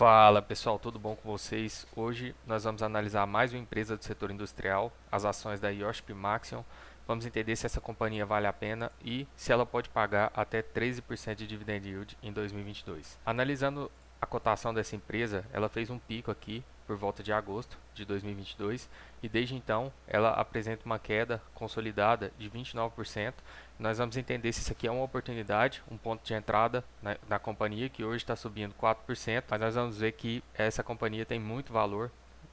Fala pessoal, tudo bom com vocês? Hoje nós vamos analisar mais uma empresa do setor industrial, as ações da Iochpe Maxion. Vamos entender se essa companhia vale a pena e se ela pode pagar até 13% de dividend yield em 2022. Analisando a cotação dessa empresa, ela fez um pico aqui por volta de agosto de 2022 e desde então ela apresenta uma queda consolidada de 29%. Nós vamos entender se isso aqui é uma oportunidade, um ponto de entrada na companhia, que hoje está subindo 4%, mas nós vamos ver que essa companhia tem muito valor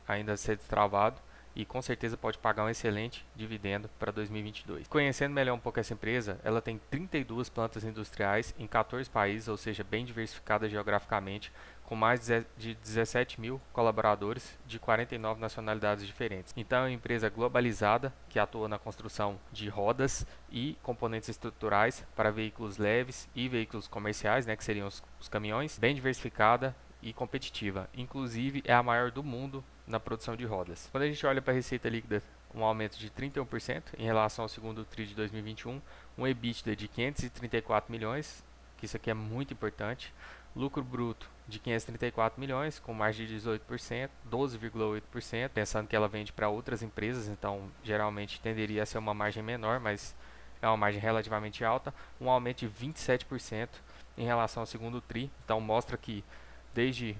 ainda a ser destravado e com certeza pode pagar um excelente dividendo para 2022. Conhecendo melhor um pouco essa empresa, ela tem 32 plantas industriais em 14 países, ou seja, bem diversificada geograficamente, com mais de 17 mil colaboradores de 49 nacionalidades diferentes. Então é uma empresa globalizada que atua na construção de rodas e componentes estruturais para veículos leves e veículos comerciais, que seriam os caminhões, bem diversificada e competitiva. Inclusive é a maior do mundo na produção de rodas. Quando a gente olha para a receita líquida, um aumento de 31% em relação ao segundo TRI de 2021, um EBITDA de 534 milhões, que isso aqui é muito importante, lucro bruto de 534 milhões, com margem de 18%, 12,8%, pensando que ela vende para outras empresas, então geralmente tenderia a ser uma margem menor, mas é uma margem relativamente alta, um aumento de 27% em relação ao segundo TRI, então mostra que desde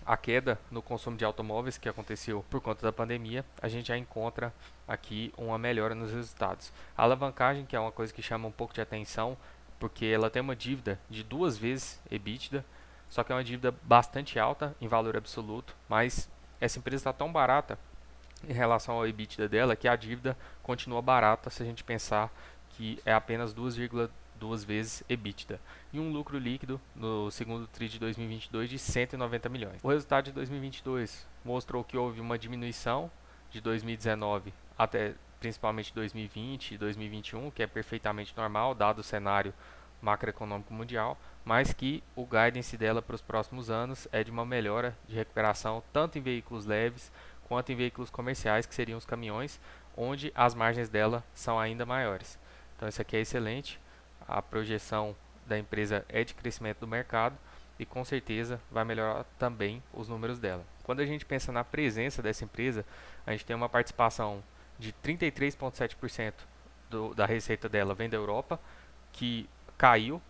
a queda no consumo de automóveis que aconteceu por conta da pandemia, a gente já encontra aqui uma melhora nos resultados. A alavancagem, que é uma coisa que chama um pouco de atenção, porque ela tem uma dívida de 2 vezes EBITDA, só que é uma dívida bastante alta em valor absoluto, mas essa empresa está tão barata em relação ao EBITDA dela que a dívida continua barata se a gente pensar que é apenas 2,2 vezes EBITDA e um lucro líquido no segundo TRI de 2022 de 190 milhões. O resultado de 2022 mostrou que houve uma diminuição de 2019 até principalmente 2020 e 2021, que é perfeitamente normal dado o cenário macroeconômico mundial, mas que o guidance dela para os próximos anos é de uma melhora de recuperação tanto em veículos leves quanto em veículos comerciais, que seriam os caminhões, onde as margens dela são ainda maiores. Então isso aqui é excelente, a projeção da empresa é de crescimento do mercado e com certeza vai melhorar também os números dela. Quando a gente pensa na presença dessa empresa, a gente tem uma participação de 33,7% da receita dela vem da Europa, que caiu,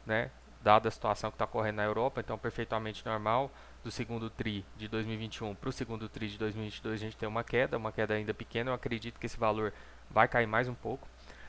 dada a situação que está ocorrendo na Europa, então perfeitamente normal. Do segundo TRI de 2021 para o segundo TRI de 2022 a gente tem uma queda ainda pequena, eu acredito que esse valor vai cair mais um pouco.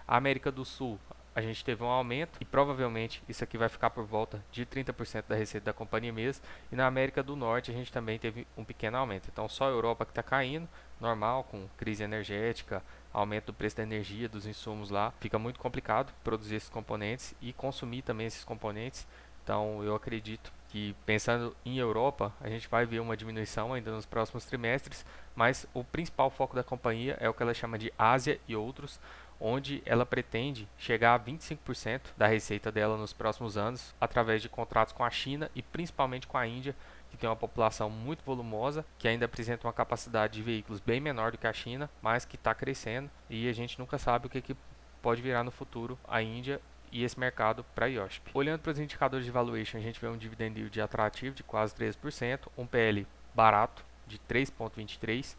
A América do Sul, a gente teve um aumento e provavelmente isso aqui vai ficar por volta de 30% da receita da companhia mesmo. E na América do Norte a gente também teve um pequeno aumento. Então só a Europa que está caindo, normal, com crise energética, aumento do preço da energia, dos insumos lá. Fica muito complicado produzir esses componentes e consumir também esses componentes. Então eu acredito que pensando em Europa, a gente vai ver uma diminuição ainda nos próximos trimestres, mas o principal foco da companhia é o que ela chama de Ásia e outros, onde ela pretende chegar a 25% da receita dela nos próximos anos, através de contratos com a China e principalmente com a Índia, que tem uma população muito volumosa, que ainda apresenta uma capacidade de veículos bem menor do que a China, mas que está crescendo e a gente nunca sabe o que pode virar no futuro a Índia e esse mercado para a Iochpe. Olhando para os indicadores de valuation, a gente vê um dividend yield atrativo de quase 13%, um PL barato de 3,23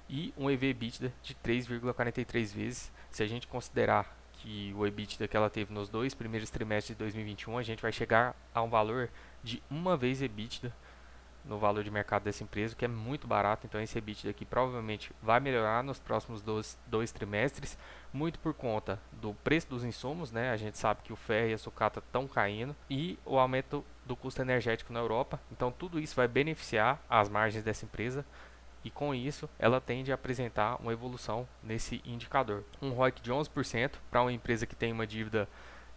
e um EV/EBITDA de 3,43 vezes. Se a gente considerar que o EBITDA que ela teve nos dois primeiros trimestres de 2021, a gente vai chegar a um valor de uma vez EBITDA no valor de mercado dessa empresa, que é muito barato. Então esse EBITDA aqui provavelmente vai melhorar nos próximos dois trimestres, muito por conta do preço dos insumos, A gente sabe que o ferro e a sucata estão caindo e o aumento do custo energético na Europa. Então tudo isso vai beneficiar as margens dessa empresa e com isso ela tende a apresentar uma evolução nesse indicador. Um ROIC de 11% para uma empresa que tem uma dívida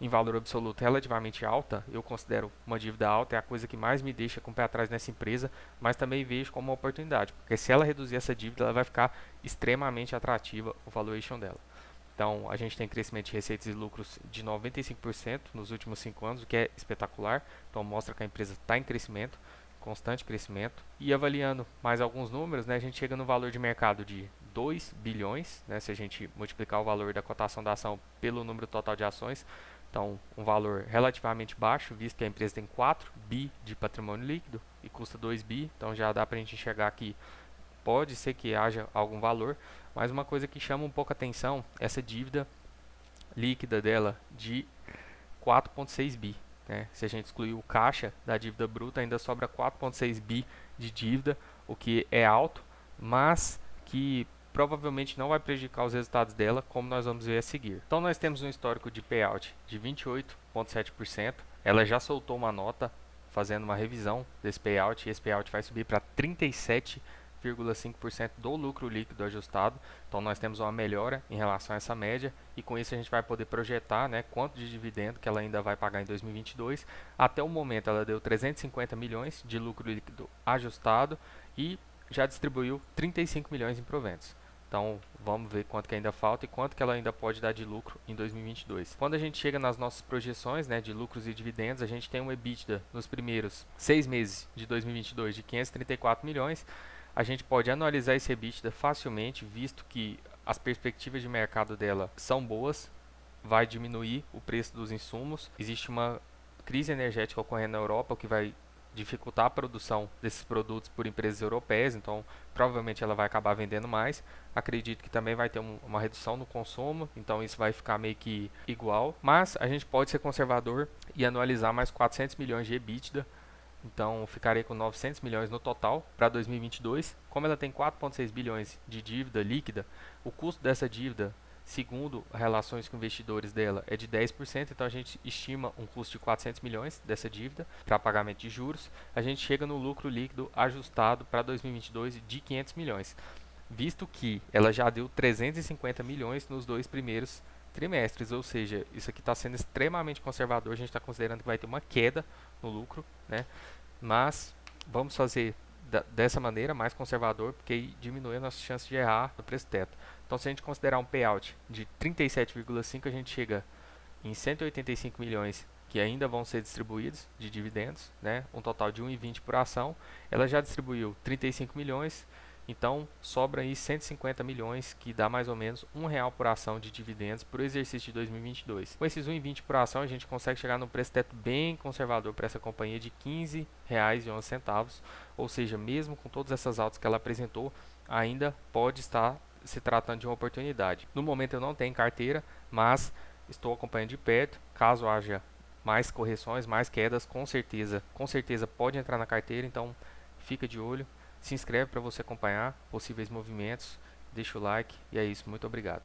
em valor absoluto relativamente alta, eu considero uma dívida alta, é a coisa que mais me deixa com o pé atrás nessa empresa, mas também vejo como uma oportunidade, porque se ela reduzir essa dívida, ela vai ficar extremamente atrativa o valuation dela. Então, a gente tem crescimento de receitas e lucros de 95% nos últimos 5 anos, o que é espetacular. Então, mostra que a empresa está em crescimento, constante crescimento. E avaliando mais alguns números, a gente chega no valor de mercado de 2 bilhões, se a gente multiplicar o valor da cotação da ação pelo número total de ações, Então, um valor relativamente baixo, visto que a empresa tem 4 bi de patrimônio líquido e custa 2 bi, então já dá para a gente enxergar que pode ser que haja algum valor, mas uma coisa que chama um pouco a atenção é essa dívida líquida dela de 4,6 bi. Né? Se a gente excluir o caixa da dívida bruta, ainda sobra 4,6 bi de dívida, o que é alto, mas que provavelmente não vai prejudicar os resultados dela, como nós vamos ver a seguir. Então nós temos um histórico de payout de 28,7%. Ela já soltou uma nota fazendo uma revisão desse payout e esse payout vai subir para 37,5% do lucro líquido ajustado. Então nós temos uma melhora em relação a essa média e com isso a gente vai poder projetar, né, quanto de dividendo que ela ainda vai pagar em 2022. Até o momento ela deu 350 milhões de lucro líquido ajustado e já distribuiu 35 milhões em proventos. Então vamos ver quanto que ainda falta e quanto que ela ainda pode dar de lucro em 2022. Quando a gente chega nas nossas projeções, né, de lucros e dividendos, a gente tem um EBITDA nos primeiros 6 meses de 2022 de 534 milhões. A gente pode analisar esse EBITDA facilmente, visto que as perspectivas de mercado dela são boas, vai diminuir o preço dos insumos. Existe uma crise energética ocorrendo na Europa, o que vai dificultar a produção desses produtos por empresas europeias, então provavelmente ela vai acabar vendendo mais. Acredito que também vai ter uma redução no consumo, então isso vai ficar meio que igual, mas a gente pode ser conservador e anualizar mais 400 milhões de EBITDA. Então ficarei com 900 milhões no total para 2022. Como ela tem 4,6 bilhões de dívida líquida, o custo dessa dívida, segundo relações com investidores dela, é de 10%. Então a gente estima um custo de 400 milhões dessa dívida para pagamento de juros. A gente chega no lucro líquido ajustado para 2022 de 500 milhões, visto que ela já deu 350 milhões nos 2 primeiros trimestres, ou seja, isso aqui está sendo extremamente conservador. A gente está considerando que vai ter uma queda no lucro, né? Mas vamos fazer dessa maneira, mais conservador, porque aí diminui a nossa chance de errar no preço teto. Então, se a gente considerar um payout de 37,5, a gente chega em 185 milhões que ainda vão ser distribuídos de dividendos, né? Um total de 1,20 por ação. Ela já distribuiu 35 milhões, então sobra aí 150 milhões, que dá mais ou menos R$ 1 por ação de dividendos para o exercício de 2022. Com esses 1,20 por ação, a gente consegue chegar num preço teto bem conservador para essa companhia de R$ 15,11, ou seja, mesmo com todas essas altas que ela apresentou, ainda pode estar se tratando de uma oportunidade. No momento eu não tenho carteira, mas estou acompanhando de perto. Caso haja mais correções, mais quedas, com certeza pode entrar na carteira, então fica de olho. Se inscreve para você acompanhar possíveis movimentos, deixa o like e é isso, muito obrigado.